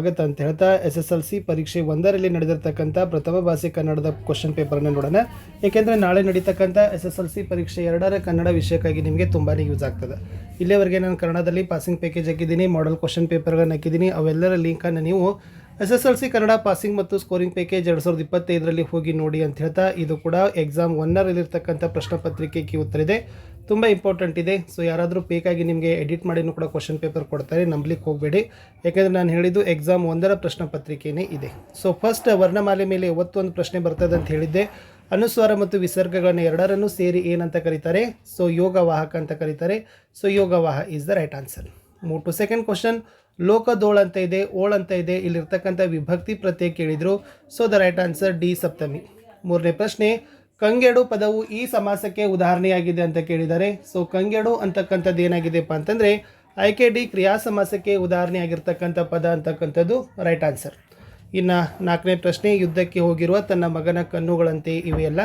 ಸ್ವಾಗತ ಅಂತ ಹೇಳ್ತಾ SSLC ಪರೀಕ್ಷೆ 1ರಲ್ಲಿ ನಡೆದಿರ್ತಕ್ಕಂಥ ಪ್ರಥಮ ಭಾಷೆ ಕನ್ನಡದ ಕ್ವಶನ್ ಪೇಪರನ್ನು ನೋಡೋಣ. ಏಕೆಂದರೆ ನಾಳೆ ನಡೀತಕ್ಕಂಥ SSLC ಪರೀಕ್ಷೆ 2ರ ಕನ್ನಡ ವಿಷಯಕ್ಕಾಗಿ ನಿಮಗೆ ತುಂಬಾ ಯೂಸ್ ಆಗ್ತದೆ. ಇಲ್ಲಿವರೆಗೆ ನಾನು ಕನ್ನಡದಲ್ಲಿ ಪಾಸಿಂಗ್ ಪ್ಯಾಕೇಜ್ ಹಾಕಿದ್ದೀನಿ, ಮಾಡೆಲ್ ಕ್ವಶನ್ ಪೇಪರ್ಗಳನ್ನು ಹಾಕಿದ್ದೀನಿ. ಅವೆಲ್ಲರ ಲಿಂಕನ್ನು ನೀವು SSLC ಕನ್ನಡ ಪಾಸಿಂಗ್ ಮತ್ತು ಸ್ಕೋರಿಂಗ್ ಪ್ಯಾಕೇಜ್ 2025ರಲ್ಲಿ ಹೋಗಿ ನೋಡಿ ಅಂತ ಹೇಳ್ತಾ, ಇದು ಕೂಡ ಎಕ್ಸಾಮ್ 1ರಲ್ಲಿರ್ತಕ್ಕಂಥ ಪ್ರಶ್ನೆ ಪತ್ರಿಕೆ ಕೀ ಉತ್ತರ ಇದೆ, ತುಂಬ ಇಂಪಾರ್ಟೆಂಟ್ ಇದೆ. ಸೊ ಯಾರಾದರೂ ಬೇಕಾಗಿ ನಿಮಗೆ ಎಡಿಟ್ ಮಾಡಿನೂ ಕೂಡ ಕ್ವಶನ್ ಪೇಪರ್ ಕೊಡ್ತಾರೆ, ನಂಬಲಿಕ್ಕೆ ಹೋಗಬೇಡಿ. ಯಾಕೆಂದರೆ ನಾನು ಹೇಳಿದ್ದು ಎಕ್ಸಾಮ್ 1ರ ಪ್ರಶ್ನೆ ಪತ್ರಿಕೆಯೇ ಇದೆ. ಸೊ ಫಸ್ಟ್ ವರ್ಣಮಾಲೆ ಮೇಲೆ 51 ಪ್ರಶ್ನೆ ಬರ್ತದೆ ಅಂತ ಹೇಳಿದ್ದೆ. ಅನುಸ್ವಾರ ಮತ್ತು ವಿಸರ್ಗಗಳನ್ನು ಎರಡರನ್ನು ಸೇರಿ ಏನಂತ ಕರೀತಾರೆ? ಸೊ ಯೋಗವಾಹಕ ಅಂತ ಕರೀತಾರೆ. ಸೊ ಯೋಗವಾಹ is the right answer. Move to second question. ಲೋಕದೋಳ್ ಅಂತ ಇದೆ, ಓಳ್ ಅಂತ ಇದೆ, ಇಲ್ಲಿರ್ತಕ್ಕಂಥ ವಿಭಕ್ತಿ ಪ್ರತ್ಯಯ ಕೇಳಿದರು. So the right answer D ಸಪ್ತಮಿ. ಮೂರನೇ ಪ್ರಶ್ನೆ. ಕಂಗೆಡು ಪದವು ಈ ಸಮಾಸಕ್ಕೆ ಉದಾಹರಣೆಯಾಗಿದೆ ಅಂತ ಕೇಳಿದ್ದಾರೆ. ಸೊ ಕಂಗೆಡು ಅಂತಕ್ಕಂಥದ್ದು ಏನಾಗಿದೆಪ್ಪ ಅಂತಂದರೆ ಆಯ್ಕೆ ಡಿ ಕ್ರಿಯಾ ಸಮಾಸಕ್ಕೆ ಉದಾಹರಣೆಯಾಗಿರ್ತಕ್ಕಂಥ ಪದ ಅಂತಕ್ಕಂಥದ್ದು ರೈಟ್ ಆನ್ಸರ್. ಇನ್ನು ನಾಲ್ಕನೇ ಪ್ರಶ್ನೆ. ಯುದ್ಧಕ್ಕೆ ಹೋಗಿರುವ ತನ್ನ ಮಗನ ಕಣ್ಣುಗಳಂತೆ ಇವೆಯಲ್ಲ,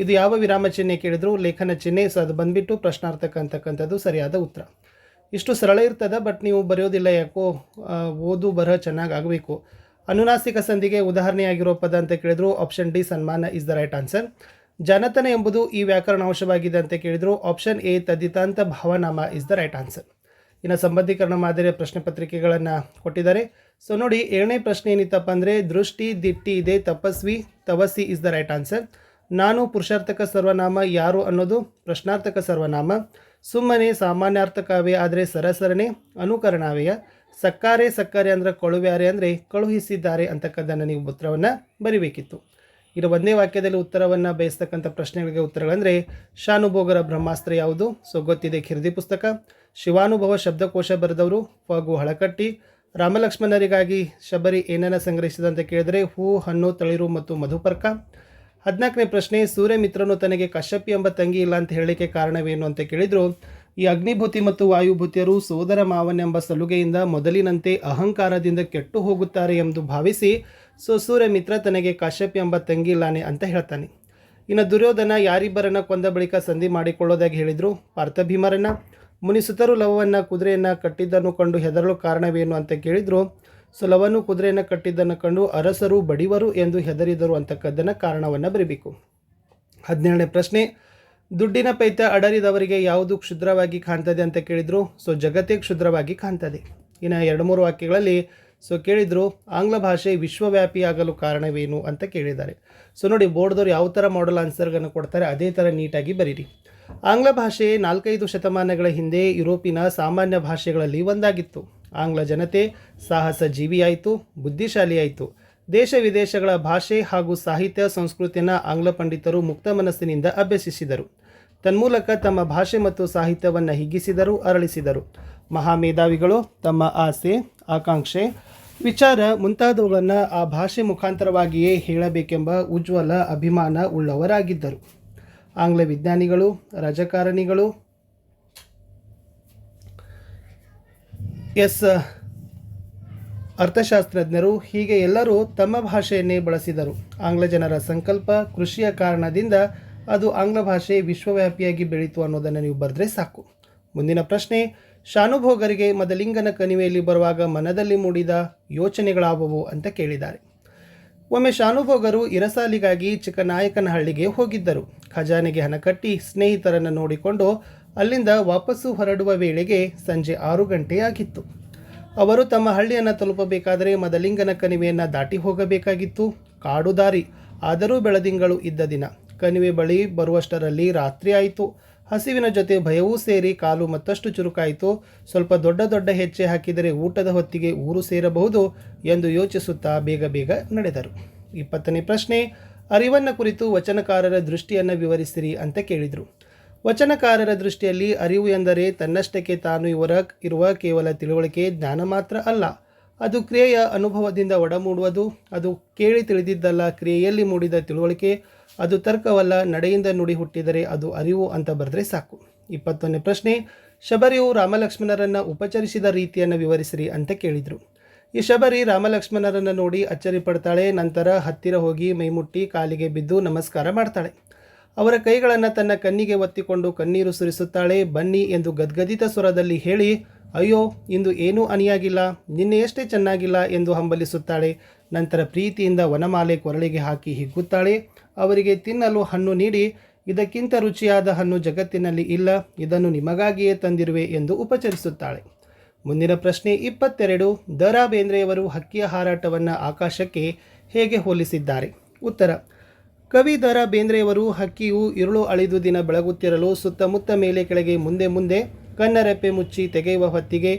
ಇದು ಯಾವ ವಿರಾಮ ಚಿಹ್ನೆ ಕೇಳಿದ್ರು? ಲೇಖನ ಚಿಹ್ನೆ. ಸೊ ಅದು ಬಂದುಬಿಟ್ಟು ಪ್ರಶ್ನಾರ್ಥಕ ಅಂತಕ್ಕಂಥದ್ದು ಸರಿಯಾದ ಉತ್ತರ. ಇಷ್ಟು ಸರಳ ಇರ್ತದೆ, ಬಟ್ ನೀವು ಬರೆಯೋದಿಲ್ಲ, ಯಾಕೋ ಓದು ಬರಹ ಚೆನ್ನಾಗಿ ಆಗಬೇಕು. ಅನುನಾಸಿಕ ಸಂಧಿಗೆ ಉದಾಹರಣೆಯಾಗಿರೋ ಪದ ಅಂತ ಕೇಳಿದ್ರು ಆಪ್ಷನ್ ಡಿ ಸನ್ಮಾನ ಇಸ್ ದ ರೈಟ್ ಆನ್ಸರ್. ಜನತನ ಎಂಬುದು ಈ ವ್ಯಾಕರಣಾಂಶವಾಗಿದೆ ಅಂತ ಕೇಳಿದ್ರು ಆಪ್ಷನ್ ಎ ತದ್ದಿತಾಂತ ಭಾವನಾಮ ಇಸ್ ದ ರೈಟ್ ಆನ್ಸರ್. ಇನ್ನು ಸಂಬಂಧೀಕರಣ ಮಾದರಿಯ ಪ್ರಶ್ನೆ ಪತ್ರಿಕೆಗಳನ್ನು ಕೊಟ್ಟಿದ್ದಾರೆ. ಸೊ ನೋಡಿ, 7ನೇ ಪ್ರಶ್ನೆ ಏನಿತ್ತಪ್ಪ ಅಂದರೆ ದೃಷ್ಟಿ ದಿಟ್ಟಿ ಇದೆ, ತಪಸ್ವಿ ತವಸಿ ಇಸ್ ದ ರೈಟ್ ಆನ್ಸರ್. ನಾನು ಪುರುಷಾರ್ಥಕ ಸರ್ವನಾಮ, ಯಾರು ಅನ್ನೋದು ಪ್ರಶ್ನಾರ್ಥಕ ಸರ್ವನಾಮ. ಸುಮ್ಮನೆ ಸಾಮಾನ್ಯಾರ್ಥಕವೇ ಆದರೆ ಸರಸರನೆ ಅನುಕರಣಾವೆಯ. ಸಕ್ಕಾರೆ ಸಕ್ಕರೆ ಅಂದರೆ ಕೊಳುವ್ಯಾರೆ ಅಂದರೆ ಕಳುಹಿಸಿದ್ದಾರೆ ಅಂತಕ್ಕದ್ದನ್ನು ನೀವು ಉತ್ತರವನ್ನು ಬರಿಬೇಕಿತ್ತು. ಇದು ಒಂದೇ ವಾಕ್ಯದಲ್ಲಿ ಉತ್ತರವನ್ನು ಬಯಸ್ತಕ್ಕಂಥ ಪ್ರಶ್ನೆಗಳಿಗೆ ಉತ್ತರಗಳಂದರೆ ಶಾನುಭೋಗರ ಬ್ರಹ್ಮಾಸ್ತ್ರ ಯಾವುದು? ಸೊ ಗೊತ್ತಿದೆ, ಖಿರ್ದಿ ಪುಸ್ತಕ. ಶಿವಾನುಭವ ಶಬ್ದಕೋಶ ಬರೆದವರು ಫಗು ಹಳಕಟ್ಟಿ. ರಾಮಲಕ್ಷ್ಮಣರಿಗಾಗಿ ಶಬರಿ ಏನನ್ನು ಸಂಗ್ರಹಿಸಿದಂತ ಕೇಳಿದರೆ ಹೂ, ಹಣ್ಣು, ತಳಿರು ಮತ್ತು ಮಧುಪರ್ಕ. 14ನೇ ಪ್ರಶ್ನೆ. ಸೂರ್ಯಮಿತ್ರನು ತನಗೆ ಕಶ್ಯಪಿ ಎಂಬ ತಂಗಿ ಇಲ್ಲ ಅಂತ ಹೇಳಲಿಕ್ಕೆ ಕಾರಣವೇನು ಅಂತ ಕೇಳಿದರು. ಈ ಅಗ್ನಿಭೂತಿ ಮತ್ತು ವಾಯುಭೂತಿಯರು ಸೋದರ ಮಾವನೆಂಬ ಸಲುಗೆಯಿಂದ ಮೊದಲಿನಂತೆ ಅಹಂಕಾರದಿಂದ ಕೆಟ್ಟು ಹೋಗುತ್ತಾರೆ ಎಂದು ಭಾವಿಸಿ ಸೊ ಸೂರ್ಯಮಿತ್ರ ತನಗೆ ಕಾಶ್ಯಪಿ ಎಂಬ ತಂಗಿ ಇಲ್ಲಾನೆ ಅಂತ ಹೇಳ್ತಾನೆ. ಇನ್ನು ದುರ್ಯೋಧನ ಯಾರಿಬ್ಬರನ್ನ ಕೊಂದ ಬಳಿಕ ಸಂಧಿ ಮಾಡಿಕೊಳ್ಳೋದಾಗಿ ಹೇಳಿದರು? ಪಾರ್ಥಭೀಮರನ್ನ. ಮುನಿಸುತರು ಲವವನ್ನು ಕುದುರೆಯನ್ನು ಕಟ್ಟಿದ್ದನ್ನು ಕಂಡು ಹೆದರಲು ಕಾರಣವೇನು ಅಂತ ಕೇಳಿದರು. ಸೊ ಲವನು ಕುದುರೆಯನ್ನು ಕಟ್ಟಿದ್ದನ್ನು ಕಂಡು ಅರಸರು ಬಡಿವರು ಎಂದು ಹೆದರಿದರು ಅಂತಕ್ಕದ್ದನ್ನು ಕಾರಣವನ್ನು ಬರೀಬೇಕು. 17ನೇ ಪ್ರಶ್ನೆ. ದುಡ್ಡಿನ ಪೈತ ಅಡರಿದವರಿಗೆ ಯಾವುದು ಕ್ಷುದ್ರವಾಗಿ ಕಾಣ್ತದೆ ಅಂತ ಕೇಳಿದರು. ಸೊ ಜಗತ್ತೇ ಕ್ಷುದ್ರವಾಗಿ ಕಾಣ್ತದೆ. ಇನ್ನು 2-3 ವಾಕ್ಯಗಳಲ್ಲಿ ಸೊ ಕೇಳಿದರು ಆಂಗ್ಲ ಭಾಷೆ ವಿಶ್ವವ್ಯಾಪಿಯಾಗಲು ಕಾರಣವೇನು ಅಂತ ಕೇಳಿದ್ದಾರೆ. ಸೊ ನೋಡಿ, ಬೋರ್ಡ್ದವ್ರು ಯಾವ ಥರ ಮಾಡೆಲ್ ಆನ್ಸರ್ಗಳನ್ನು ಕೊಡ್ತಾರೆ ಅದೇ ಥರ ನೀಟಾಗಿ ಬರೀರಿ. ಆಂಗ್ಲ ಭಾಷೆ 4-5 ಶತಮಾನಗಳ ಹಿಂದೆ ಯುರೋಪಿನ ಸಾಮಾನ್ಯ ಭಾಷೆಗಳಲ್ಲಿ ಒಂದಾಗಿತ್ತು. ಆಂಗ್ಲ ಜನತೆ ಸಾಹಸ ಜೀವಿಯಾಯಿತು, ಬುದ್ಧಿಶಾಲಿಯಾಯಿತು. ದೇಶ ವಿದೇಶಗಳ ಭಾಷೆ ಹಾಗೂ ಸಾಹಿತ್ಯ ಸಂಸ್ಕೃತಿಯನ್ನು ಆಂಗ್ಲ ಪಂಡಿತರು ಮುಕ್ತ ಮನಸ್ಸಿನಿಂದ ಅಭ್ಯಸಿಸಿದರು. ತನ್ಮೂಲಕ ತಮ್ಮ ಭಾಷೆ ಮತ್ತು ಸಾಹಿತ್ಯವನ್ನು ಹಿಗ್ಗಿಸಿದರು, ಅರಳಿಸಿದರು. ಮಹಾಮೇಧಾವಿಗಳು ತಮ್ಮ ಆಸೆ, ಆಕಾಂಕ್ಷೆ, ವಿಚಾರ ಮುಂತಾದವುಗಳನ್ನು ಆ ಭಾಷೆ ಮುಖಾಂತರವಾಗಿಯೇ ಹೇಳಬೇಕೆಂಬ ಉಜ್ವಲ ಅಭಿಮಾನ ಉಳ್ಳವರಾಗಿದ್ದರು. ಆಂಗ್ಲ ವಿಜ್ಞಾನಿಗಳು, ರಾಜಕಾರಣಿಗಳು, ಅರ್ಥಶಾಸ್ತ್ರಜ್ಞರು, ಹೀಗೆ ಎಲ್ಲರೂ ತಮ್ಮ ಭಾಷೆಯನ್ನೇ ಬಳಸಿದರು. ಆಂಗ್ಲ ಜನರ ಸಂಕಲ್ಪ, ಕೃಷಿಯ ಕಾರಣದಿಂದ ಅದು ಆಂಗ್ಲ ಭಾಷೆ ವಿಶ್ವವ್ಯಾಪಿಯಾಗಿ ಬೆಳೀತು ಅನ್ನೋದನ್ನು ನೀವು ಬರೆದ್ರೆ ಸಾಕು. ಮುಂದಿನ ಪ್ರಶ್ನೆ. ಶಾನುಭೋಗರಿಗೆ ಮದಲಿಂಗನ ಕಣಿವೆಯಲ್ಲಿ ಬರುವಾಗ ಮನದಲ್ಲಿ ಮೂಡಿದ ಯೋಚನೆಗಳಾವುವು ಅಂತ ಕೇಳಿದ್ದಾರೆ. ಒಮ್ಮೆ ಶಾನುಭೋಗರು ಇರಸಾಲಿಗಾಗಿ ಚಿಕ್ಕನಾಯಕನಹಳ್ಳಿಗೆ ಹೋಗಿದ್ದರು. ಖಜಾನೆಗೆ ಹಣ ಕಟ್ಟಿ ಸ್ನೇಹಿತರನ್ನು ನೋಡಿಕೊಂಡು ಅಲ್ಲಿಂದ ವಾಪಸ್ಸು ಹೊರಡುವ ವೇಳೆಗೆ ಸಂಜೆ 6 ಗಂಟೆಯಾಗಿತ್ತು. ಅವರು ತಮ್ಮ ಹಳ್ಳಿಯನ್ನು ತಲುಪಬೇಕಾದರೆ ಮದಲಿಂಗನ ಕಣಿವೆಯನ್ನು ದಾಟಿ ಹೋಗಬೇಕಾಗಿತ್ತು. ಕಾಡು ದಾರಿ, ಆದರೂ ಬೆಳದಿಂಗಳು ಇದ್ದ ದಿನ. ಕಣಿವೆ ಬಳಿ ಬರುವಷ್ಟರಲ್ಲಿ ರಾತ್ರಿ ಆಯಿತು. ಹಸಿವಿನ ಜೊತೆ ಭಯವೂ ಸೇರಿ ಕಾಲು ಮತ್ತಷ್ಟು ಚುರುಕಾಯಿತು. ಸ್ವಲ್ಪ ದೊಡ್ಡ ದೊಡ್ಡ ಹೆಜ್ಜೆ ಹಾಕಿದರೆ ಊಟದ ಹೊತ್ತಿಗೆ ಊರು ಸೇರಬಹುದು ಎಂದು ಯೋಚಿಸುತ್ತಾ ಬೇಗ ಬೇಗ ನಡೆದರು. 20ನೇ ಪ್ರಶ್ನೆ. ಅರಿವನ್ನು ಕುರಿತು ವಚನಕಾರರ ದೃಷ್ಟಿಯನ್ನು ವಿವರಿಸಿರಿ ಅಂತ ಕೇಳಿದರು. ವಚನಕಾರರ ದೃಷ್ಟಿಯಲ್ಲಿ ಅರಿವು ಎಂದರೆ ತನ್ನಷ್ಟಕ್ಕೆ ತಾನು ಇರುವ ಕೇವಲ ತಿಳುವಳಿಕೆ, ಜ್ಞಾನ ಮಾತ್ರ ಅಲ್ಲ. ಅದು ಕ್ರಿಯೆಯ ಅನುಭವದಿಂದ ಒಡಮೂಡುವುದು. ಅದು ಕೇಳಿ ತಿಳಿದಿದ್ದಲ್ಲ, ಕ್ರಿಯೆಯಲ್ಲಿ ಮೂಡಿದ ತಿಳುವಳಿಕೆ. ಅದು ತರ್ಕವಲ್ಲ, ನಡೆಯಿಂದ ನುಡಿ ಹುಟ್ಟಿದರೆ ಅದು ಅರಿವು ಅಂತ ಬರೆದ್ರೆ ಸಾಕು. 21ನೇ ಪ್ರಶ್ನೆ. ಶಬರಿಯು ರಾಮಲಕ್ಷ್ಮಣರನ್ನು ಉಪಚರಿಸಿದ ರೀತಿಯನ್ನು ವಿವರಿಸಿರಿ ಅಂತ ಕೇಳಿದರು. ಈ ಶಬರಿ ರಾಮಲಕ್ಷ್ಮಣರನ್ನು ನೋಡಿ ಅಚ್ಚರಿ ಪಡ್ತಾಳೆ. ನಂತರ ಹತ್ತಿರ ಹೋಗಿ ಮೈಮುಟ್ಟಿ ಕಾಲಿಗೆ ಬಿದ್ದು ನಮಸ್ಕಾರ ಮಾಡ್ತಾಳೆ. ಅವರ ಕೈಗಳನ್ನು ತನ್ನ ಕಣ್ಣಿಗೆ ಒತ್ತಿಕೊಂಡು ಕಣ್ಣೀರು ಸುರಿಸುತ್ತಾಳೆ. ಬನ್ನಿ ಎಂದು ಗದ್ಗದಿತ ಸ್ವರದಲ್ಲಿ ಹೇಳಿ, ಅಯ್ಯೋ ಇಂದು ಏನೂ ಅನಿಯಾಗಿಲ್ಲ, ನಿನ್ನೆಯಷ್ಟೇ ಚೆನ್ನಾಗಿಲ್ಲ ಎಂದು ಹಂಬಲಿಸುತ್ತಾಳೆ. ನಂತರ ಪ್ರೀತಿಯಿಂದ ವನಮಾಲೆ ಕೊರಳಿಗೆ ಹಾಕಿ ಹಿಗ್ಗುತ್ತಾಳೆ. ಅವರಿಗೆ ತಿನ್ನಲು ಹಣ್ಣು ನೀಡಿ, ಇದಕ್ಕಿಂತ ರುಚಿಯಾದ ಹಣ್ಣು ಜಗತ್ತಿನಲ್ಲಿ ಇಲ್ಲ, ಇದನ್ನು ನಿಮಗಾಗಿಯೇ ತಂದಿರುವೆ ಎಂದು ಉಪಚರಿಸುತ್ತಾಳೆ. ಮುಂದಿನ ಪ್ರಶ್ನೆ 22. ದ ರಾ ಬೇಂದ್ರೆಯವರು ಹಕ್ಕಿಯ ಹಾರಾಟವನ್ನು ಆಕಾಶಕ್ಕೆ ಹೇಗೆ ಹೋಲಿಸಿದ್ದಾರೆ? ಉತ್ತರ. ಕವಿ ದ ರಾ ಬೇಂದ್ರೆಯವರು ಹಕ್ಕಿಯು ಇರುಳು ಅಳಿದು ದಿನ ಬೆಳಗುತ್ತಿರಲು ಸುತ್ತಮುತ್ತ ಮೇಲೆ ಕೆಳಗೆ ಮುಂದೆ ಮುಂದೆ ಕಣ್ಣರೆಪ್ಪೆ ಮುಚ್ಚಿ ತೆಗೆಯುವ ಹೊತ್ತಿಗೆ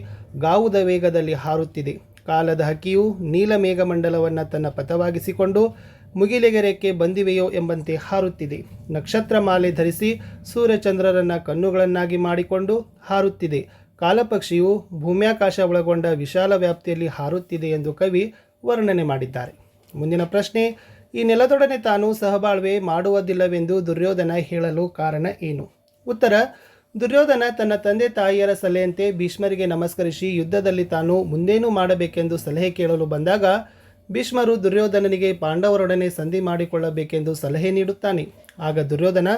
ಗಾವುದ ವೇಗದಲ್ಲಿ ಹಾರುತ್ತಿದೆ. ಕಾಲದ ಹಕ್ಕಿಯು ನೀಲ ಮೇಘಮಂಡಲವನ್ನು ತನ್ನ ಪಥವಾಗಿಸಿಕೊಂಡು ಮುಗಿಲೆಗೆ ರೆಕ್ಕೆ ಬಂದಿವೆಯೋ ಎಂಬಂತೆ ಹಾರುತ್ತಿದೆ. ನಕ್ಷತ್ರ ಮಾಲೆ ಧರಿಸಿ ಸೂರ್ಯಚಂದ್ರರನ್ನು ಕಣ್ಣುಗಳನ್ನಾಗಿ ಮಾಡಿಕೊಂಡು ಹಾರುತ್ತಿದೆ. ಕಾಲಪಕ್ಷಿಯು ಭೂಮ್ಯಾಕಾಶ ಒಳಗೊಂಡ ವಿಶಾಲ ವ್ಯಾಪ್ತಿಯಲ್ಲಿ ಹಾರುತ್ತಿದೆ ಎಂದು ಕವಿ ವರ್ಣನೆ ಮಾಡಿದ್ದಾರೆ. ಮುಂದಿನ ಪ್ರಶ್ನೆ, ಈ ನೆಲದೊಡನೆ ತಾನು ಸಹಬಾಳ್ವೆ ಮಾಡುವುದಿಲ್ಲವೆಂದು ದುರ್ಯೋಧನ ಹೇಳಲು ಕಾರಣ ಏನು? ಉತ್ತರ. ದುರ್ಯೋಧನ ತನ್ನ ತಂದೆ ತಾಯಿಯರ ಸಲಹೆಯಂತೆ ಭೀಷ್ಮರಿಗೆ ನಮಸ್ಕರಿಸಿ ಯುದ್ಧದಲ್ಲಿ ತಾನು ಮುಂದೇನು ಮಾಡಬೇಕೆಂದು ಸಲಹೆ ಕೇಳಲು ಬಂದಾಗ ಭೀಷ್ಮರು ದುರ್ಯೋಧನನಿಗೆ ಪಾಂಡವರೊಡನೆ ಸಂಧಿ ಮಾಡಿಕೊಳ್ಳಬೇಕೆಂದು ಸಲಹೆ ನೀಡುತ್ತಾನೆ. ಆಗ ದುರ್ಯೋಧನ,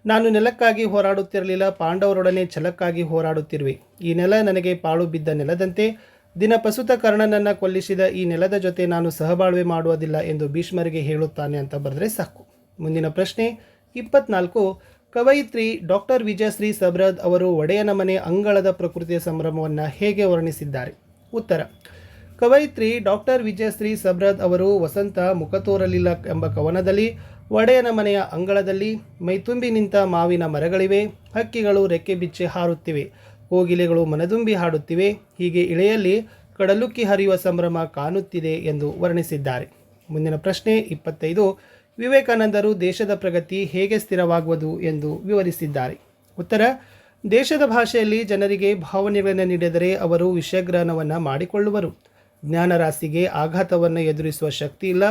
ನಾನು ನೆಲಕ್ಕಾಗಿ ಹೋರಾಡುತ್ತಿರಲಿಲ್ಲ, ಪಾಂಡವರೊಡನೆ ಛಲಕ್ಕಾಗಿ ಹೋರಾಡುತ್ತಿರುವೆ. ಈ ನೆಲ ನನಗೆ ಪಾಳು ಬಿದ್ದ ನೆಲದಂತೆ, ದಿನ ಪಸುತ ಕರ್ಣನನ್ನು ಕೊಲ್ಲಿಸಿದ ಈ ನೆಲದ ಜೊತೆ ನಾನು ಸಹಬಾಳ್ವೆ ಮಾಡುವುದಿಲ್ಲ ಎಂದು ಭೀಷ್ಮರಿಗೆ ಹೇಳುತ್ತಾನೆ ಅಂತ ಬರೆದ್ರೆ ಸಾಕು. ಮುಂದಿನ ಪ್ರಶ್ನೆ 24. ಕವಯಿತ್ರಿ ಡಾಕ್ಟರ್ ವಿಜಯಶ್ರೀ ಸಬ್ರದ್ ಅವರು ಒಡೆಯನ ಮನೆ ಅಂಗಳದ ಪ್ರಕೃತಿಯ ಸಂಭ್ರಮವನ್ನು ಹೇಗೆ ವರ್ಣಿಸಿದ್ದಾರೆ? ಉತ್ತರ. ಕವಯಿತ್ರಿ ಡಾಕ್ಟರ್ ವಿಜಯಶ್ರೀ ಸಬ್ರದ್ ಅವರು ವಸಂತ ಮುಖ ತೋರಲಿಲ್ಲ ಎಂಬ ಕವನದಲ್ಲಿ ಒಡೆಯನ ಮನೆಯ ಅಂಗಳದಲ್ಲಿ ಮೈತುಂಬಿ ನಿಂತ ಮಾವಿನ ಮರಗಳಿವೆ, ಹಕ್ಕಿಗಳು ರೆಕ್ಕೆ ಬಿಚ್ಚಿ ಹಾರುತ್ತಿವೆ, ಕೋಗಿಲೆಗಳು ಮನದುಂಬಿ ಹಾಡುತ್ತಿವೆ, ಹೀಗೆ ಇಳೆಯಲ್ಲಿ ಕಡಲುಕ್ಕಿ ಹರಿಯುವ ಸಂಭ್ರಮ ಕಾಣುತ್ತಿದೆ ಎಂದು ವರ್ಣಿಸಿದ್ದಾರೆ. ಮುಂದಿನ ಪ್ರಶ್ನೆ 25. ವಿವೇಕಾನಂದರು ದೇಶದ ಪ್ರಗತಿ ಹೇಗೆ ಸ್ಥಿರವಾಗುವುದು ಎಂದು ವಿವರಿಸಿದ್ದಾರೆ? ಉತ್ತರ. ದೇಶದ ಭಾಷೆಯಲ್ಲಿ ಜನರಿಗೆ ಭಾವನೆಗಳನ್ನು ನೀಡಿದರೆ ಅವರು ವಿಷಯಗ್ರಹಣವನ್ನು ಮಾಡಿಕೊಳ್ಳುವರು. ಜ್ಞಾನರಾಶಿಗೆ ಆಘಾತವನ್ನು ಎದುರಿಸುವ ಶಕ್ತಿ ಇಲ್ಲ,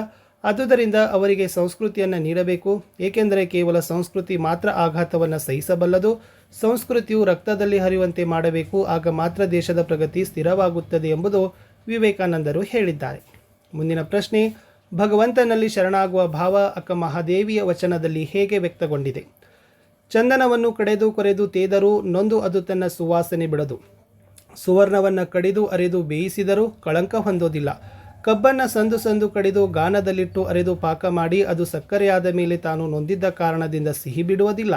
ಆದುದರಿಂದ ಅವರಿಗೆ ಸಂಸ್ಕೃತಿಯನ್ನು ನೀಡಬೇಕು. ಏಕೆಂದರೆ ಕೇವಲ ಸಂಸ್ಕೃತಿ ಮಾತ್ರ ಆಘಾತವನ್ನು ಸಹಿಸಬಲ್ಲದು. ಸಂಸ್ಕೃತಿಯು ರಕ್ತದಲ್ಲಿ ಹರಿಯುವಂತೆ ಮಾಡಬೇಕು, ಆಗ ಮಾತ್ರ ದೇಶದ ಪ್ರಗತಿ ಸ್ಥಿರವಾಗುತ್ತದೆ ಎಂಬುದು ವಿವೇಕಾನಂದರು ಹೇಳಿದ್ದಾರೆ. ಮುಂದಿನ ಪ್ರಶ್ನೆ, ಭಗವಂತನಲ್ಲಿ ಶರಣಾಗುವ ಭಾವ ಅಕ್ಕ ಮಹಾದೇವಿಯ ವಚನದಲ್ಲಿ ಹೇಗೆ ವ್ಯಕ್ತಗೊಂಡಿದೆ? ಚಂದನವನ್ನು ಕಡೆದು ಕೊರೆದು ತೇದರೂ ನೊಂದು ಅದು ತನ್ನ ಸುವಾಸನೆ ಬಿಡದು. ಸುವರ್ಣವನ್ನು ಕಡಿದು ಅರೆದು ಬೇಯಿಸಿದರೂ ಕಳಂಕ ಹೊಂದೋದಿಲ್ಲ. ಕಬ್ಬನ್ನು ಸಂದು ಸಂದು ಕಡಿದು ಗಾನದಲ್ಲಿಟ್ಟು ಅರೆದು ಪಾಕ ಮಾಡಿ ಅದು ಸಕ್ಕರೆಯಾದ ಮೇಲೆ ತಾನು ನೊಂದಿದ್ದ ಕಾರಣದಿಂದ ಸಿಹಿ ಬಿಡುವುದಿಲ್ಲ.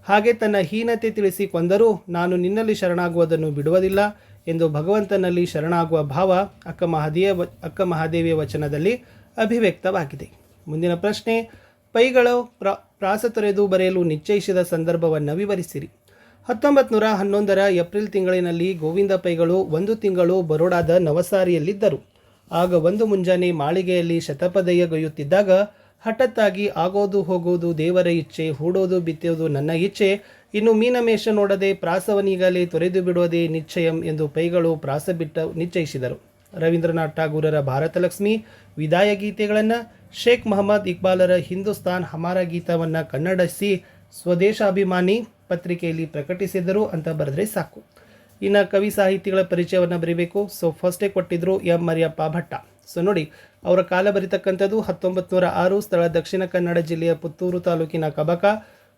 ಹಾಗೆ ತನ್ನ ಹೀನತೆ ತಿಳಿಸಿ ಕೊಂದರೂ ನಾನು ನಿನ್ನಲ್ಲಿ ಶರಣಾಗುವುದನ್ನು ಬಿಡುವುದಿಲ್ಲ ಎಂದು ಭಗವಂತನಲ್ಲಿ ಶರಣಾಗುವ ಭಾವ ಅಕ್ಕ ಮಹಾದೇವಿಯ ವಚನದಲ್ಲಿ ಅಭಿವ್ಯಕ್ತವಾಗಿದೆ. ಮುಂದಿನ ಪ್ರಶ್ನೆ, ಪೈಗಳು ಪ್ರಾಸ ತೊರೆದು ಬರೆಯಲು ನಿಶ್ಚಯಿಸಿದ ಸಂದರ್ಭವನ್ನು ವಿವರಿಸಿರಿ. 1911 ಏಪ್ರಿಲ್ ತಿಂಗಳಿನಲ್ಲಿ ಗೋವಿಂದ ಪೈಗಳು 1 ತಿಂಗಳು ಬರೋಡಾದ ನವಸಾರಿಯಲ್ಲಿದ್ದರು. ಆಗ ಒಂದು ಮುಂಜಾನೆ ಮಾಳಿಗೆಯಲ್ಲಿ ಶತಪದಯ್ಯಗೈಯುತ್ತಿದ್ದಾಗ ಹಠತ್ತಾಗಿ ಆಗೋದು ಹೋಗೋದು ದೇವರ ಇಚ್ಛೆ, ಹೂಡೋದು ಬಿತ್ತೋದು ನನ್ನ ಇಚ್ಛೆ, ಇನ್ನು ಮೀನಮೇಷ ನೋಡದೆ ಪ್ರಾಸವನೀಗಲೇ ತೊರೆದು ಬಿಡುವುದೇ ನಿಶ್ಚಯಂ ಎಂದು ಪೈಗಳು ಪ್ರಾಸ ಬಿಟ್ಟು ನಿಶ್ಚಯಿಸಿದರು. ರವೀಂದ್ರನಾಥ್ ಠಾಗೂರರ ಭಾರತಲಕ್ಷ್ಮಿ ವಿದಾಯ ಗೀತೆಗಳನ್ನು, ಶೇಖ್ ಮೊಹಮ್ಮದ್ ಇಕ್ಬಾಲರ ಹಿಂದೂಸ್ತಾನ್ ಹಮಾರ ಗೀತವನ್ನು ಕನ್ನಡಿಸಿ ಸ್ವದೇಶಾಭಿಮಾನಿ ಪತ್ರಿಕೆಯಲ್ಲಿ ಪ್ರಕಟಿಸಿದರು ಅಂತ ಬರೆದ್ರೆ ಸಾಕು. ಇನ್ನು ಕವಿ ಸಾಹಿತಿಗಳ ಪರಿಚಯವನ್ನು ಬರೀಬೇಕು. ಸೊ ಫಸ್ಟೇ ಕೊಟ್ಟಿದ್ರು ಎಂ ಮರಿಯಪ್ಪ ಭಟ್ಟ. ಸೊ ನೋಡಿ, ಅವರ ಕಾಲ ಬರೀತಕ್ಕಂಥದ್ದು 1906, ಸ್ಥಳ ದಕ್ಷಿಣ ಕನ್ನಡ ಜಿಲ್ಲೆಯ ಪುತ್ತೂರು ತಾಲೂಕಿನ ಕಬಕ.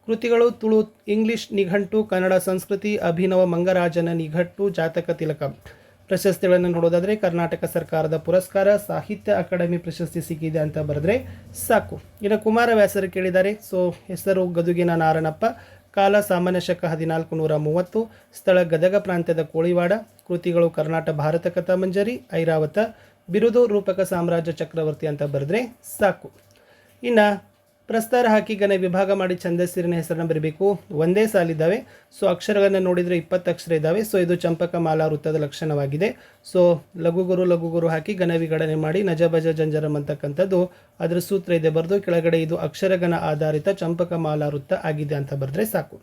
ಕೃತಿಗಳು ತುಳು ಇಂಗ್ಲಿಷ್ ನಿಘಂಟು, ಕನ್ನಡ ಸಂಸ್ಕೃತಿ, ಅಭಿನವ ಮಂಗರಾಜನ ನಿಘಂಟು, ಜಾತಕ ತಿಲಕ. ಪ್ರಶಸ್ತಿಗಳನ್ನು ನೋಡೋದಾದರೆ ಕರ್ನಾಟಕ ಸರ್ಕಾರದ ಪುರಸ್ಕಾರ, ಸಾಹಿತ್ಯ ಅಕಾಡೆಮಿ ಪ್ರಶಸ್ತಿ ಸಿಕ್ಕಿದೆ ಅಂತ ಬರೆದ್ರೆ ಸಾಕು. ಇನ್ನು ಕುಮಾರವ್ಯಾಸರು ಕೇಳಿದ್ದಾರೆ. ಸೊ ಹೆಸರು ಗದುಗಿನ ನಾರಣಪ್ಪ, ಕಾಲ ಸಾಮಾನ್ಯ ಶಕ 1430, ಸ್ಥಳ ಗದಗ ಪ್ರಾಂತ್ಯದ ಕೋಳಿವಾಡ. ಕೃತಿಗಳು ಕರ್ನಾಟಕ ಭಾರತ ಕಥಾಮಂಜರಿ, ಐರಾವತ. ಬಿರುದು ರೂಪಕ ಸಾಮ್ರಾಜ್ಯ ಚಕ್ರವರ್ತಿ ಅಂತ ಬರೆದ್ರೆ ಸಾಕು. ಇನ್ನು ಪ್ರಸ್ತಾರ ಹಾಕಿ ಗಣ ವಿಭಾಗ ಮಾಡಿ ಛಂದಸ್ಸಿನ ಹೆಸರನ್ನು ಬರೀಬೇಕು. ಒಂದೇ ಸಾಲಿದ್ದಾವೆ. ಸೊ ಅಕ್ಷರಗಳನ್ನು ನೋಡಿದರೆ 20 ಅಕ್ಷರ ಇದ್ದಾವೆ. ಸೊ ಇದು ಚಂಪಕ ಮಾಲಾ ವೃತ್ತದ ಲಕ್ಷಣವಾಗಿದೆ. ಸೊ ಲಘುಗುರು ಹಾಕಿ ಗಣ ವಿಗಡಣೆ ಮಾಡಿ ನಜಬಜ ಜಂಜರಂ ಅಂತಕ್ಕಂಥದ್ದು ಅದರ ಸೂತ್ರ ಇದೆ ಬರೆದು ಕೆಳಗಡೆ ಇದು ಅಕ್ಷರಗಣ ಆಧಾರಿತ ಚಂಪಕ ಮಾಲಾ ವೃತ್ತ ಆಗಿದೆ ಅಂತ ಬರೆದ್ರೆ ಸಾಕು.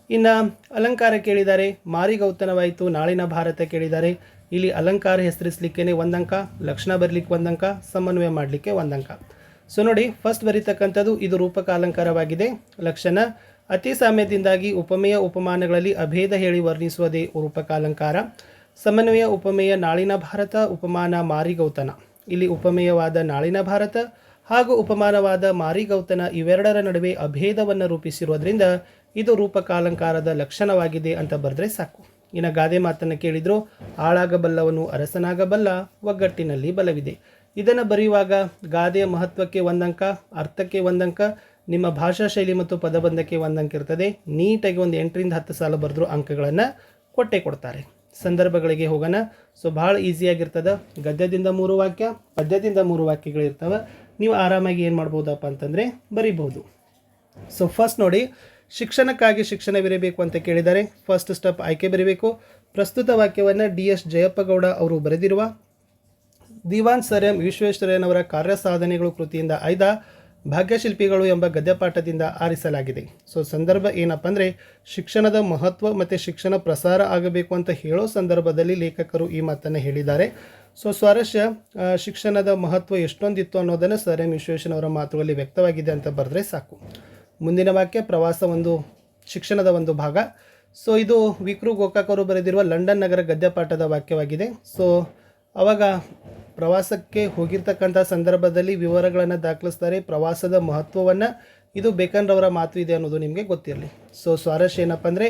ಇನ್ನು ಅಲಂಕಾರ ಕೇಳಿದ್ದಾರೆ. ಮಾರಿಗೌತನವಾಯಿತು, ನಾಳಿನ ಭಾರತ ಕೇಳಿದ್ದಾರೆ. ಇಲ್ಲಿ ಅಲಂಕಾರ ಹೆಸರಿಸಲಿಕ್ಕೆ 1 ಅಂಕ, ಲಕ್ಷಣ ಬರಲಿಕ್ಕೆ 1 ಅಂಕ, ಸಮನ್ವಯ ಮಾಡಲಿಕ್ಕೆ 1 ಅಂಕ. ಸೊ ನೋಡಿ, ಫಸ್ಟ್ ಬರೀತಕ್ಕಂಥದ್ದು ಇದು ರೂಪಕ ಅಲಂಕಾರವಾಗಿದೆ. ಲಕ್ಷಣ ಅತಿ ಸಾಮ್ಯದಿಂದಾಗಿ ಉಪಮೇಯ ಉಪಮಾನಗಳಲ್ಲಿ ಅಭೇದ ಹೇಳಿ ವರ್ಣಿಸುವುದೇ ರೂಪಕ ಅಲಂಕಾರ. ಸಮನ್ವಯ ಉಪಮೇಯ ನಾಳಿನ ಭಾರತ, ಉಪಮಾನ ಮಾರಿಗೌತನ. ಇಲ್ಲಿ ಉಪಮೇಯವಾದ ನಾಳಿನ ಭಾರತ ಹಾಗೂ ಉಪಮಾನವಾದ ಮಾರಿಗೌತನ ಇವೆರಡರ ನಡುವೆ ಅಭೇದವನ್ನು ರೂಪಿಸಿರುವುದರಿಂದ ಇದು ರೂಪಕಾಲಂಕಾರದ ಲಕ್ಷಣವಾಗಿದೆ ಅಂತ ಬರೆದ್ರೆ ಸಾಕು. ಇನ್ನು ಗಾದೆ ಮಾತನ್ನು ಕೇಳಿದ್ರು, ಆಳಾಗಬಲ್ಲವನು ಅರಸನಾಗಬಲ್ಲ, ಒಗ್ಗಟ್ಟಿನಲ್ಲಿ ಬಲವಿದೆ. ಇದನ್ನು ಬರೆಯುವಾಗ ಗಾದೆಯ ಮಹತ್ವಕ್ಕೆ ಒಂದಂಕ, ಅರ್ಥಕ್ಕೆ ಒಂದಂಕ, ನಿಮ್ಮ ಭಾಷಾ ಶೈಲಿ ಮತ್ತು ಪದಬಂಧಕ್ಕೆ ಒಂದಂಕ ಇರ್ತದೆ. ನೀಟಾಗಿ ಒಂದು 8ರಿಂದ 10 ಸಾಲ ಬರೆದ್ರು ಅಂಕಗಳನ್ನು ಕೊಟ್ಟೇ ಕೊಡ್ತಾರೆ. ಸಂದರ್ಭಗಳಿಗೆ ಹೋಗೋಣ. ಸೊ ಭಾಳ ಈಸಿಯಾಗಿರ್ತದೆ. ಗದ್ಯದಿಂದ 3 ವಾಕ್ಯ, ಪದ್ಯದಿಂದ 3 ವಾಕ್ಯಗಳಿರ್ತವೆ. ನೀವು ಆರಾಮಾಗಿ ಏನು ಮಾಡ್ಬೋದಪ್ಪ ಅಂತಂದರೆ ಬರಿಬಹುದು. ಸೊ ಫಸ್ಟ್ ನೋಡಿ, ಶಿಕ್ಷಣಕ್ಕಾಗಿ ಶಿಕ್ಷಣವಿರಬೇಕು ಅಂತ ಕೇಳಿದ್ದಾರೆ. ಫಸ್ಟ್ ಸ್ಟೆಪ್ ಆಯ್ಕೆ ಬರೀಬೇಕು. ಪ್ರಸ್ತುತ ವಾಕ್ಯವನ್ನು DS ಜಯಪ್ಪಗೌಡ ಅವರು ಬರೆದಿರುವ ದಿವಾನ್ ಸರ್ ಎಂ ವಿಶ್ವೇಶ್ವರಯ್ಯನವರ ಕಾರ್ಯಸಾಧನೆಗಳು ಕೃತಿಯಿಂದ ಆಯ್ದ ಭಾಗ್ಯಶಿಲ್ಪಿಗಳು ಎಂಬ ಗದ್ಯಪಾಠದಿಂದ ಆರಿಸಲಾಗಿದೆ. ಸೊ ಸಂದರ್ಭ ಏನಪ್ಪ ಅಂದರೆ, ಶಿಕ್ಷಣದ ಮಹತ್ವ ಮತ್ತು ಶಿಕ್ಷಣ ಪ್ರಸಾರ ಆಗಬೇಕು ಅಂತ ಹೇಳೋ ಸಂದರ್ಭದಲ್ಲಿ ಲೇಖಕರು ಈ ಮಾತನ್ನು ಹೇಳಿದ್ದಾರೆ. ಸೊ ಸ್ವಾರಸ್ಯ, ಶಿಕ್ಷಣದ ಮಹತ್ವ ಎಷ್ಟೊಂದಿತ್ತು ಅನ್ನೋದನ್ನು ಸರ್ ಎಂ ವಿಶ್ವೇಶ್ವರಯ್ಯನವರ ಮಾತುಗಳಲ್ಲಿ ವ್ಯಕ್ತವಾಗಿದೆ ಅಂತ ಬರೆದ್ರೆ ಸಾಕು. ಮುಂದಿನ ವಾಕ್ಯ ಪ್ರವಾಸ ಶಿಕ್ಷಣದ ಒಂದು ಭಾಗ. ಸೊ ಇದು ವಿಕ್ರು ಗೋಕಾಕ್ ಅವರು ಬರೆದಿರುವ ಲಂಡನ್ ನಗರ ಗದ್ಯಪಾಠದ ವಾಕ್ಯವಾಗಿದೆ. ಸೊ ಅವಾಗ ಪ್ರವಾಸಕ್ಕೆ ಹೋಗಿರ್ತಕ್ಕಂಥ ಸಂದರ್ಭದಲ್ಲಿ ವಿವರಗಳನ್ನು ದಾಖಲಿಸ್ತಾರೆ. ಪ್ರವಾಸದ ಮಹತ್ವವನ್ನು, ಇದು ಬೇಕನ್ರವರ ಮಾತು ಇದೆ ಅನ್ನೋದು ನಿಮಗೆ ಗೊತ್ತಿರಲಿ. ಸೊ ಸ್ವಾರಸ್ಯ ಏನಪ್ಪ ಅಂದರೆ,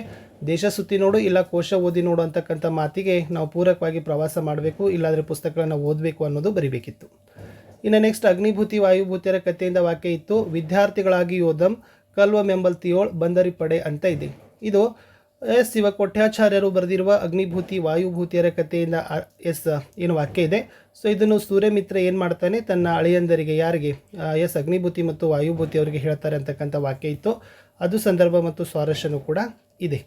ದೇಶ ಸುತ್ತಿ ನೋಡು ಇಲ್ಲ ಕೋಶ ಓದಿ ನೋಡು ಅಂತಕ್ಕಂಥ ಮಾತಿಗೆ ನಾವು ಪೂರಕವಾಗಿ ಪ್ರವಾಸ ಮಾಡಬೇಕು, ಇಲ್ಲಾಂದರೆ ಪುಸ್ತಕಗಳನ್ನು ಓದಬೇಕು ಅನ್ನೋದು ಬರಿಬೇಕಿತ್ತು. ಇನ್ನು ನೆಕ್ಸ್ಟ್ ಅಗ್ನಿಭೂತಿ ವಾಯುಭೂತಿಯರ ಕಥೆಯಿಂದ ವಾಕ್ಯ ಇತ್ತು. ವಿದ್ಯಾರ್ಥಿಗಳಾಗಿ ಯೋಧಂ ಕಲ್ವಮೆಂಬಲ್ತಿಯೋಳ್ ಬಂದರಿ ಪಡೆ ಅಂತ ಇದೆ. ಇದು ಶಿವಕೋಟ್ಯಾಚಾರ್ಯರು ಬರೆದಿರುವ ಅಗ್ನಿಭೂತಿ ವಾಯುಭೂತಿಯರ ಕಥೆಯಿಂದ ಏನು ವಾಕ್ಯ ಇದೆ. ಸೊ ಇದನ್ನು ಸೂರ್ಯಮಿತ್ರ ಏನು ಮಾಡ್ತಾನೆ, ತನ್ನ ಅಳಿಯಂದರಿಗೆ, ಯಾರಿಗೆ, ಅಗ್ನಿಭೂತಿ ಮತ್ತು ವಾಯುಭೂತಿ ಅವರಿಗೆ ಹೇಳ್ತಾರೆ ಅಂತಕ್ಕಂಥ ವಾಕ್ಯ ಇತ್ತು. ಅದು ಸಂದರ್ಭ ಮತ್ತು ಸ್ವಾರಸ್ಯನೂ ಕೂಡ ಇದೆ.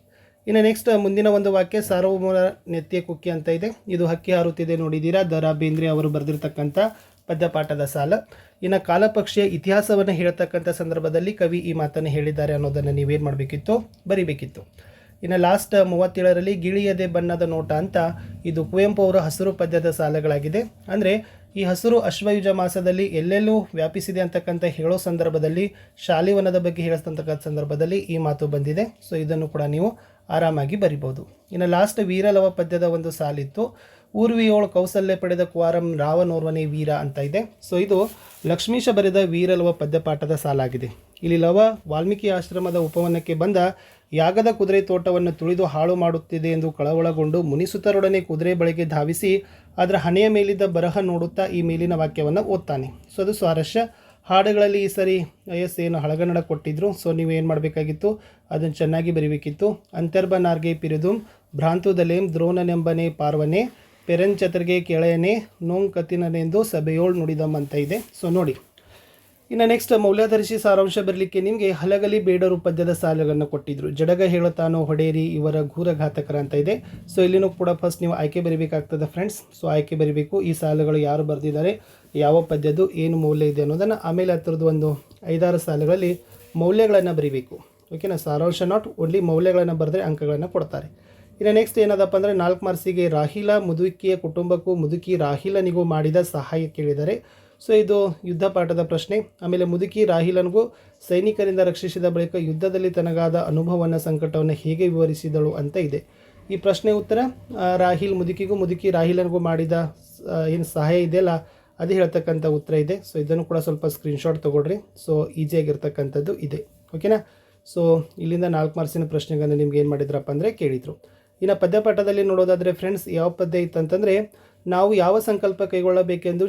ಇನ್ನು ನೆಕ್ಸ್ಟ್ ಮುಂದಿನ ಒಂದು ವಾಕ್ಯ ಸಾರ್ವಭೌಮರ ನೆತ್ತಿಯ ಕುಕ್ಕಿ ಅಂತ ಇದೆ. ಇದು ಹಕ್ಕಿ ಹಾರುತ್ತಿದೆ ನೋಡಿದ್ದೀರಾ, ದ.ರಾ ಬೇಂದ್ರೆ ಅವರು ಬರೆದಿರ್ತಕ್ಕಂಥ ಪದ್ಯಪಾಠದ ಸಾಲ. ಇನ್ನು ಕಾಲಪಕ್ಷಿಯ ಇತಿಹಾಸವನ್ನು ಹೇಳ್ತಕ್ಕಂಥ ಸಂದರ್ಭದಲ್ಲಿ ಕವಿ ಈ ಮಾತನ್ನು ಹೇಳಿದ್ದಾರೆ ಅನ್ನೋದನ್ನು ನೀವೇನು ಮಾಡಬೇಕಿತ್ತು, ಬರಿಬೇಕಿತ್ತು. ಇನ್ನು ಲಾಸ್ಟ್ 37ರಲ್ಲಿ ಗಿಳಿಯದೆ ಬಣ್ಣದ ನೋಟ ಅಂತ, ಇದು ಕುವೆಂಪು ಅವರ ಹಸಿರು ಪದ್ಯದ ಸಾಲುಗಳಾಗಿದೆ. ಅಂದರೆ ಈ ಹಸಿರು ಅಶ್ವಯುಜ ಮಾಸದಲ್ಲಿ ಎಲ್ಲೆಲ್ಲೂ ವ್ಯಾಪಿಸಿದೆ ಅಂತಕ್ಕಂಥ ಹೇಳೋ ಸಂದರ್ಭದಲ್ಲಿ, ಶಾಲಿವನದ ಬಗ್ಗೆ ಹೇಳ್ತಕ್ಕಂಥ ಸಂದರ್ಭದಲ್ಲಿ ಈ ಮಾತು ಬಂದಿದೆ. ಸೊ ಇದನ್ನು ಕೂಡ ನೀವು ಆರಾಮಾಗಿ ಬರಿಬೋದು. ಇನ್ನು ಲಾಸ್ಟ್ ವೀರಲವ ಪದ್ಯದ ಒಂದು ಸಾಲಿತ್ತು. ಊರ್ವಿಯೋಳು ಕೌಸಲ್ಯ ಪಡೆದ ಕುವಾರಂ ರಾವನೋರ್ವನೇ ವೀರ ಅಂತ ಇದೆ. ಸೊ ಇದು ಲಕ್ಷ್ಮೀಶ ಬರೆದ ವೀರಲವ ಪದ್ಯಪಾಠದ ಸಾಲಾಗಿದೆ. ಇಲ್ಲಿ ಲವ ವಾಲ್ಮೀಕಿ ಆಶ್ರಮದ ಉಪವನಕ್ಕೆ ಬಂದ ಯಾಗದ ಕುದುರೆ ತೋಟವನ್ನು ತುಳಿದು ಹಾಳು ಮಾಡುತ್ತಿದೆ ಎಂದು ಕಳವಳಗೊಂಡು ಮುನಿಸುತರೊಡನೆ ಕುದುರೆ ಬಳಿಗೆ ಧಾವಿಸಿ ಅದರ ಹಣೆಯ ಮೇಲಿದ್ದ ಬರಹ ನೋಡುತ್ತಾ ಈ ಮೇಲಿನ ವಾಕ್ಯವನ್ನು ಓದ್ತಾನೆ. ಸೊ ಅದು ಸ್ವಾರಸ್ಯ. ಹಾಡುಗಳಲ್ಲಿ ಈ ಸರಿ ಏನು ಹಳಗನ್ನಡ ಕೊಟ್ಟಿದ್ರು. ಸೊ ನೀವು ಏನು ಮಾಡಬೇಕಾಗಿತ್ತು, ಅದನ್ನು ಚೆನ್ನಾಗಿ ಬರೀಬೇಕಿತ್ತು. ಅಂತರ್ಬ ನಾರ್ಗೆ ಪಿರಿದುಂ ಭ್ರಾಂತುದಲೇಂ ದ್ರೋಣನೆಂಬನೆ ಪಾರ್ವನೆ ಪೆರಂಚತರ್ಗೆ ಕೆಳೆಯನೆ ನೋಂ ಕತಿನನೆಂದು ಸಭೆಯೋಳು ನುಡಿದಂ ಅಂತ ಇದೆ. ಸೊ ನೋಡಿ, ಇನ್ನು ನೆಕ್ಸ್ಟ್ ಮೌಲ್ಯಾಧರಿಸಿ ಸಾರಾಂಶ ಬರಲಿಕ್ಕೆ ನಿಮಗೆ ಹಲಗಲಿ ಬೇಡರು ಪದ್ಯದ ಸಾಲುಗಳನ್ನು ಕೊಟ್ಟಿದ್ರು. ಜಡಗ ಹೇಳುತ್ತಾನೋ ಹೊಡೇರಿ ಇವರ ಘೂರಘಾತಕರ ಅಂತ ಇದೆ. ಸೊ ಇಲ್ಲಿನೂ ಕೂಡ ಫಸ್ಟ್ ನೀವು ಆಯ್ಕೆ ಬರೀಬೇಕಾಗ್ತದೆ ಫ್ರೆಂಡ್ಸ್. ಸೊ ಆಯ್ಕೆ ಬರೀಬೇಕು. ಈ ಸಾಲುಗಳು ಯಾರು ಬರೆದಿದ್ದಾರೆ, ಯಾವ ಪದ್ಯದ್ದು, ಏನು ಮೌಲ್ಯ ಇದೆ ಅನ್ನೋದನ್ನು. ಆಮೇಲೆ ಹತ್ತಿರದ್ದು ಒಂದು 5-6 ಸಾಲುಗಳಲ್ಲಿ ಮೌಲ್ಯಗಳನ್ನು ಬರೀಬೇಕು. ಓಕೆನಾ, ಸಾರಾಂಶ ನಾಟ್ ಓನ್ಲಿ ಮೌಲ್ಯಗಳನ್ನು ಬರೆದ್ರೆ ಅಂಕಗಳನ್ನು ಕೊಡ್ತಾರೆ. ಇನ್ನು ನೆಕ್ಸ್ಟ್ ಏನದಪ್ಪ ಅಂದರೆ 4 ಮಾರ್ಕ್ಸಿಗೆ ರಾಹಿಲ ಮುದುಕಿಯ ಕುಟುಂಬಕ್ಕೂ ಮುದುಕಿ ರಾಹಿಲನಿಗೂ ಮಾಡಿದ ಸಹಾಯ ಕೇಳಿದ್ದಾರೆ. ಸೊ ಇದು ಯುದ್ಧ ಪಾಠದ ಪ್ರಶ್ನೆ. ಆಮೇಲೆ ಮುದುಕಿ ರಾಹಿಲನಿಗೂ ಸೈನಿಕರಿಂದ ರಕ್ಷಿಸಿದ ಬಳಿಕ ಯುದ್ಧದಲ್ಲಿ ತನಗಾದ ಅನುಭವವನ್ನು, ಸಂಕಟವನ್ನು ಹೇಗೆ ವಿವರಿಸಿದಳು ಅಂತ ಇದೆ. ಈ ಪ್ರಶ್ನೆ ಉತ್ತರ ರಾಹಿಲ್ ಮುದುಕಿಗೂ ಮುದುಕಿ ರಾಹಿಲನಿಗೂ ಮಾಡಿದ ಏನು ಸಹಾಯ ಇದೆಯಲ್ಲ ಅದು ಹೇಳ್ತಕ್ಕಂಥ ಉತ್ತರ ಇದೆ. ಸೊ ಇದನ್ನು ಕೂಡ ಸ್ವಲ್ಪ ಸ್ಕ್ರೀನ್ಶಾಟ್ ತೊಗೊಳ್ರಿ. ಸೊ ಈಸಿಯಾಗಿರ್ತಕ್ಕಂಥದ್ದು ಇದೆ. ಓಕೆನಾ. ಸೊ ಇಲ್ಲಿಂದ 4 ಮಾರ್ಕ್ಸಿನ ಪ್ರಶ್ನೆಗಳನ್ನು ನಿಮ್ಗೆ ಏನು ಮಾಡಿದ್ರಪ್ಪ ಅಂದರೆ ಕೇಳಿದರು. ಇನ್ನು ಪದ್ಯಪಾಠದಲ್ಲಿ ನೋಡೋದಾದರೆ ಫ್ರೆಂಡ್ಸ್, ಯಾವ ಪದ್ಯ ಇತ್ತಂತಂದರೆ, ನಾವು ಯಾವ ಸಂಕಲ್ಪ ಕೈಗೊಳ್ಳಬೇಕೆಂದು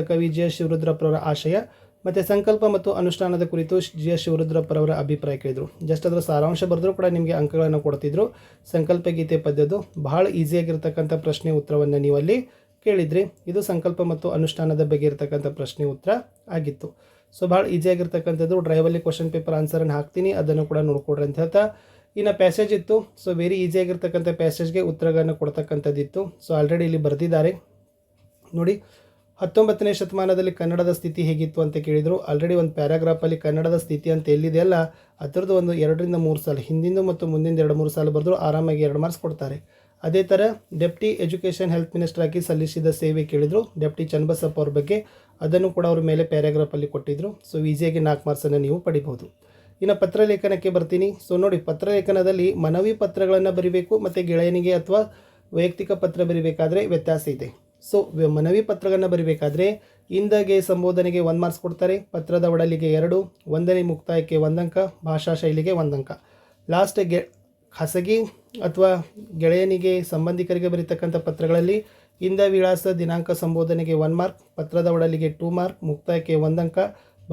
ಕವಿ ಜಿ.ಎಸ್. ಶಿವರುದ್ರಪ್ಪರವರ ಆಶಯ ಮತ್ತು ಸಂಕಲ್ಪ ಮತ್ತು ಅನುಷ್ಠಾನದ ಕುರಿತು ಜಿ.ಎಸ್. ಶಿವರುದ್ರಪ್ಪರವರ ಅಭಿಪ್ರಾಯ ಕೇಳಿದರು. ಜಸ್ಟ್ ಅದರ ಸಾರಾಂಶ ಬರೆದರೂ ಕೂಡ ನಿಮಗೆ ಅಂಕಗಳನ್ನು ಕೊಡ್ತಿದ್ರು. ಸಂಕಲ್ಪ ಗೀತೆ ಪದ್ಯದ್ದು ಬಹಳ ಈಸಿಯಾಗಿರ್ತಕ್ಕಂಥ ಪ್ರಶ್ನೆ ಉತ್ತರವನ್ನು ನೀವಲ್ಲಿ ಕೇಳಿದ್ರಿ. ಇದು ಸಂಕಲ್ಪ ಮತ್ತು ಅನುಷ್ಠಾನದ ಬಗ್ಗೆ ಇರತಕ್ಕಂಥ ಪ್ರಶ್ನೆ ಉತ್ತರ ಆಗಿತ್ತು. ಸೊ ಭಾಳ ಈಸಿಯಾಗಿರ್ತಕ್ಕಂಥದ್ದು. ಡ್ರೈವಲ್ಲಿ ಕ್ವಶನ್ ಪೇಪರ್ ಆನ್ಸರನ್ನು ಹಾಕ್ತೀನಿ, ಅದನ್ನು ಕೂಡ ನೋಡ್ಕೊಡ್ರಿ ಅಂತ ಹೇಳ್ತಾ. ಇನ್ನು ಪ್ಯಾಸೇಜ್ ಇತ್ತು. ಸೊ ವೆರಿ ಈಸಿಯಾಗಿರ್ತಕ್ಕಂಥ ಪ್ಯಾಸೇಜ್ಗೆ ಉತ್ತರಗಳನ್ನು ಕೊಡ್ತಕ್ಕಂಥದ್ದಿತ್ತು. ಸೊ ಆಲ್ರೆಡಿ ಇಲ್ಲಿ ಬರೆದಿದ್ದಾರೆ ನೋಡಿ. 19ನೇ ಶತಮಾನದಲ್ಲಿ ಕನ್ನಡದ ಸ್ಥಿತಿ ಹೇಗಿತ್ತು ಅಂತ ಕೇಳಿದರು. ಆಲ್ರೆಡಿ ಒಂದು ಪ್ಯಾರಾಗ್ರಾಫಲ್ಲಿ ಕನ್ನಡದ ಸ್ಥಿತಿ ಅಂತ ಎಲ್ಲಿದೆಯಲ್ಲ ಅದರದ್ದು ಒಂದು 2ರಿಂದ 3 ಸಾಲು ಹಿಂದಿಂದು ಮತ್ತು ಮುಂದಿನ 2-3 ಸಾಲು ಬರೆದ್ರು ಆರಾಮಾಗಿ 2 ಮಾರ್ಕ್ಸ್ ಕೊಡ್ತಾರೆ. ಅದೇ ಥರ ಡೆಪ್ಟಿ ಎಜುಕೇಷನ್ ಹೆಲ್ತ್ ಮಿನಿಸ್ಟರ್ ಆಗಿ ಸಲ್ಲಿಸಿದ ಸೇವೆ ಕೇಳಿದರು ಡೆಪ್ಟಿ ಚನ್ನಬಸಪ್ಪ ಅವ್ರ ಬಗ್ಗೆ. ಅದನ್ನು ಕೂಡ ಅವ್ರ ಮೇಲೆ ಪ್ಯಾರಾಗ್ರಾಫಲ್ಲಿ ಕೊಟ್ಟಿದ್ದರು. ಸೊ ಈಸಿಯಾಗಿ 4 ಮಾರ್ಕ್ಸನ್ನು ನೀವು ಪಡಿಬೋದು. ಇನ್ನು ಪತ್ರಲೇಖನಕ್ಕೆ ಬರ್ತೀನಿ. ಸೊ ನೋಡಿ, ಪತ್ರಲೇಖನದಲ್ಲಿ ಮನವಿ ಪತ್ರಗಳನ್ನು ಬರೀಬೇಕು ಮತ್ತು ಗೆಳೆಯನಿಗೆ ಅಥವಾ ವೈಯಕ್ತಿಕ ಪತ್ರ ಬರೀಬೇಕಾದ್ರೆ ವ್ಯತ್ಯಾಸ ಇದೆ. ಸೊ ಮನವಿ ಪತ್ರಗಳನ್ನು ಬರೀಬೇಕಾದ್ರೆ ಇಂದಗೆ ಸಂಬೋಧನೆಗೆ 1 ಮಾರ್ಕ್ಸ್ ಕೊಡ್ತಾರೆ, ಪತ್ರದ ಒಡಲಿಗೆ 2, ವಂದನೆ ಮುಕ್ತಾಯಕ್ಕೆ 1 ಅಂಕ, ಭಾಷಾ ಶೈಲಿಗೆ 1 ಅಂಕ. ಲಾಸ್ಟ್ ಖಾಸಗಿ ಅಥವಾ ಗೆಳೆಯನಿಗೆ ಸಂಬಂಧಿಕರಿಗೆ ಬರೀತಕ್ಕಂಥ ಪತ್ರಗಳಲ್ಲಿ ಇಂದ ವಿಳಾಸ ದಿನಾಂಕ ಸಂಬೋಧನೆಗೆ 1 ಮಾರ್ಕ್, ಪತ್ರದ ಒಡಲಿಗೆ 2 ಮಾರ್ಕ್, ಮುಕ್ತಾಯಕ್ಕೆ 1 ಅಂಕ,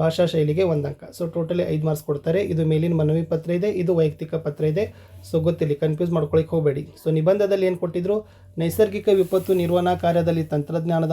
ಭಾಷಾ ಶೈಲಿಗೆ 1 ಅಂಕ. ಸೊ ಟೋಟಲಿ 5 ಮಾರ್ಕ್ಸ್ ಕೊಡ್ತಾರೆ. ಇದು ಮೇಲಿನ ಮನವಿ ಪತ್ರ ಇದೆ, ಇದು ವೈಯಕ್ತಿಕ ಪತ್ರ ಇದೆ. ಸೊ ಗೊತ್ತಿಲ್ಲ, ಕನ್ಫ್ಯೂಸ್ ಮಾಡ್ಕೊಳ್ಳಿಕ್ಕೆ ಹೋಗಬೇಡಿ. ಸೊ ನಿಬಂಧದಲ್ಲಿ ಏನು ಕೊಟ್ಟಿದ್ರು, ನೈಸರ್ಗಿಕ ವಿಪತ್ತು ನಿರ್ವಹಣಾ ಕಾರ್ಯದಲ್ಲಿ ತಂತ್ರಜ್ಞಾನದ